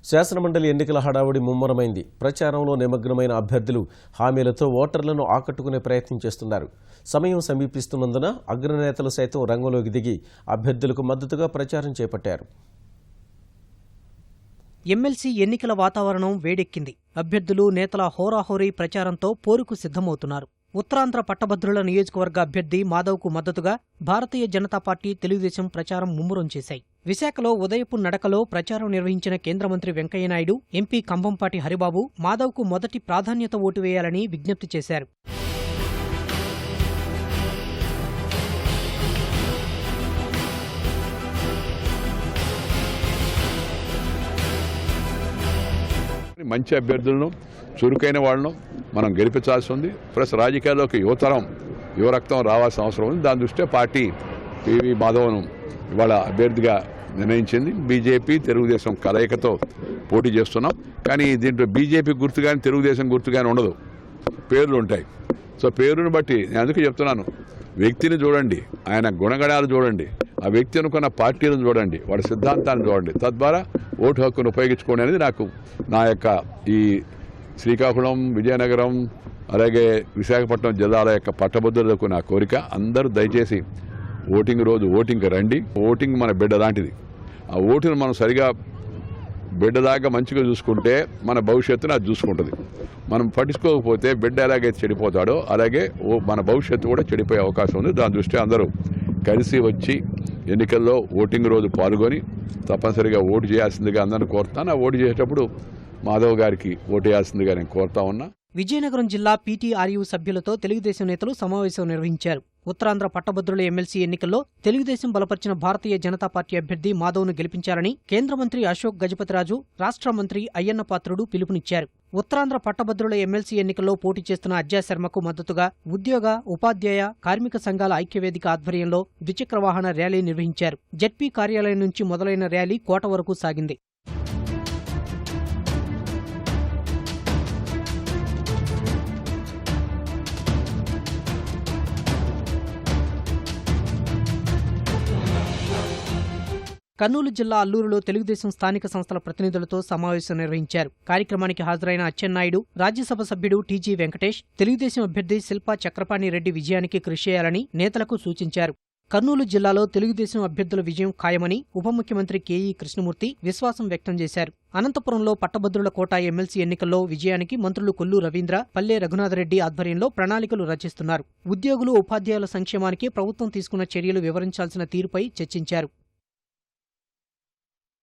శాసనమండలి ఎన్నికల హడావుడి ముమ్మరమైంది. ప్రచారంలో నిమగ్నమైన అభ్యర్థులు హామీలతో ఓటర్లను ఆకట్టుకునే ప్రయత్నం చేస్తున్నారు. సమయం సమీపిస్తున్నందున అగ్రనేతలు సైతం రంగంలోకి దిగి అభ్యర్థులకు మద్దతుగా ప్రచారం చేపట్టారు. ఎమ్మెల్సీ ఎన్నికల వాతావరణం వేడెక్కింది. అభ్యర్థులు నేతల హోరాహోరీ ప్రచారంతో పోరుకు సిద్ధమవుతున్నారు. ఉత్తరాంధ్ర పట్టభద్రుల నియోజకవర్గ అభ్యర్థి మాధవ్కు మద్దతుగా భారతీయ జనతా పార్టీ, తెలుగుదేశం ప్రచారం ముమ్మరం చేశాయి. విశాఖలో ఉదయపు నడకలో ప్రచారం నిర్వహించిన కేంద్ర మంత్రి వెంకయ్యనాయుడు, ఎంపీ కంభంపాటి హరిబాబు మాధవ్కు మొదటి ప్రాధాన్యత ఓటు వేయాలని విజ్ఞప్తి చేశారు. మంచి అభ్యర్థులను, చురుకైన వాళ్ళను మనం గెలిపించాల్సి ఉంది. ప్లస్ రాజకీయాల్లోకి యువ రక్తం రావాల్సిన అవసరం ఉంది. దాని దృష్ట్యా పార్టీ పివి మాధవ్ను ఇవాళ అభ్యర్థిగా నిర్ణయించింది. బీజేపీ, తెలుగుదేశం కలయికతో పోటీ చేస్తున్నాం. కానీ దీంట్లో బీజేపీ గుర్తు కానీ తెలుగుదేశం గుర్తు కానీ ఉండదు, పేర్లు ఉంటాయి. సో పేరును బట్టి నేను అందుకే చెప్తున్నాను, వ్యక్తిని చూడండి, ఆయన గుణగణాలు చూడండి, ఆ వ్యక్తి అనుకున్న పార్టీలను చూడండి, వాడి సిద్ధాంతాలను చూడండి, తద్వారా ఓటు హక్కును ఉపయోగించుకోండి అనేది నాకు నా యొక్క ఈ శ్రీకాకుళం, విజయనగరం అలాగే విశాఖపట్నం జిల్లాల యొక్క పట్టభద్రులకు నా కోరిక. అందరూ దయచేసి ఓటింగ్ రోజు ఓటింగ్కి రండి. ఓటింగ్ మన బిడ్డ లాంటిది. ఆ ఓటును మనం సరిగా బిడ్డదాకా మంచిగా చూసుకుంటే మన భవిష్యత్తును అది చూసుకుంటుంది. మనం పట్టించుకోకపోతే బిడ్డ ఎలాగైతే చెడిపోతాడో అలాగే మన భవిష్యత్తు కూడా చెడిపోయే అవకాశం ఉంది. దాని దృష్ట్యా అందరూ కలిసి వచ్చి ఎన్నికల్లో ఓటింగ్ రోజు పాల్గొని తప్పనిసరిగా ఓటు చేయాల్సిందిగా అందరిని కోరుతాను. ఆ ఓటు చేసేటప్పుడు మాధవ్ గారికి ఓటు వేయాల్సిందిగా నేను కోరుతా ఉన్నా. విజయనగరం జిల్లా పీటీఆర్యూ సభ్యులతో తెలుగుదేశం నేతలు సమావేశం నిర్వహించారు. ఉత్తరాంధ్ర పట్టభద్రుల ఎమ్మెల్సీ ఎన్నికల్లో తెలుగుదేశం బలపరిచిన భారతీయ జనతా పార్టీ అభ్యర్థి మాధవ్ను గెలిపించాలని కేంద్ర మంత్రి అశోక్ గజపతిరాజు, రాష్ట్ర మంత్రి అయ్యన్న పాత్రుడు పిలుపునిచ్చారు. ఉత్తరాంధ్ర పట్టభద్రుల ఎమ్మెల్సీ ఎన్నికల్లో పోటీ చేస్తున్న అజ్జాశర్మకు మద్దతుగా ఉద్యోగ, ఉపాధ్యాయ, కార్మిక సంఘాల ఐక్యవేదిక ఆధ్వర్యంలో ద్విచక్ర వాహన ర్యాలీ నిర్వహించారు. జెడ్పీ కార్యాలయం నుంచి మొదలైన ర్యాలీ కోట వరకు సాగింది. కర్నూలు జిల్లా అల్లూరులో తెలుగుదేశం స్థానిక సంస్థల ప్రతినిధులతో సమావేశం నిర్వహించారు. కార్యక్రమానికి హాజరైన అచ్చెన్నాయుడు, రాజ్యసభ సభ్యుడు టీజీ వెంకటేష్ తెలుగుదేశం అభ్యర్థి శిల్పా చక్రపాణి రెడ్డి విజయానికి కృషి చేయాలని నేతలకు సూచించారు. కర్నూలు జిల్లాలో తెలుగుదేశం అభ్యర్థుల విజయం ఖాయమని ఉప ముఖ్యమంత్రి కేఈ కృష్ణమూర్తి విశ్వాసం వ్యక్తం చేశారు. అనంతపురంలో పట్టభద్రుల కోట ఎమ్మెల్సీ ఎన్నికల్లో విజయానికి మంత్రులు కొల్లు రవీంద్ర, పల్లె రఘునాథరెడ్డి ఆధ్వర్యంలో ప్రణాళికలు రచిస్తున్నారు. ఉద్యోగులు, ఉపాధ్యాయుల సంక్షేమానికి ప్రభుత్వం తీసుకున్న చర్యలు వివరించాల్సిన తీరుపై చర్చించారు.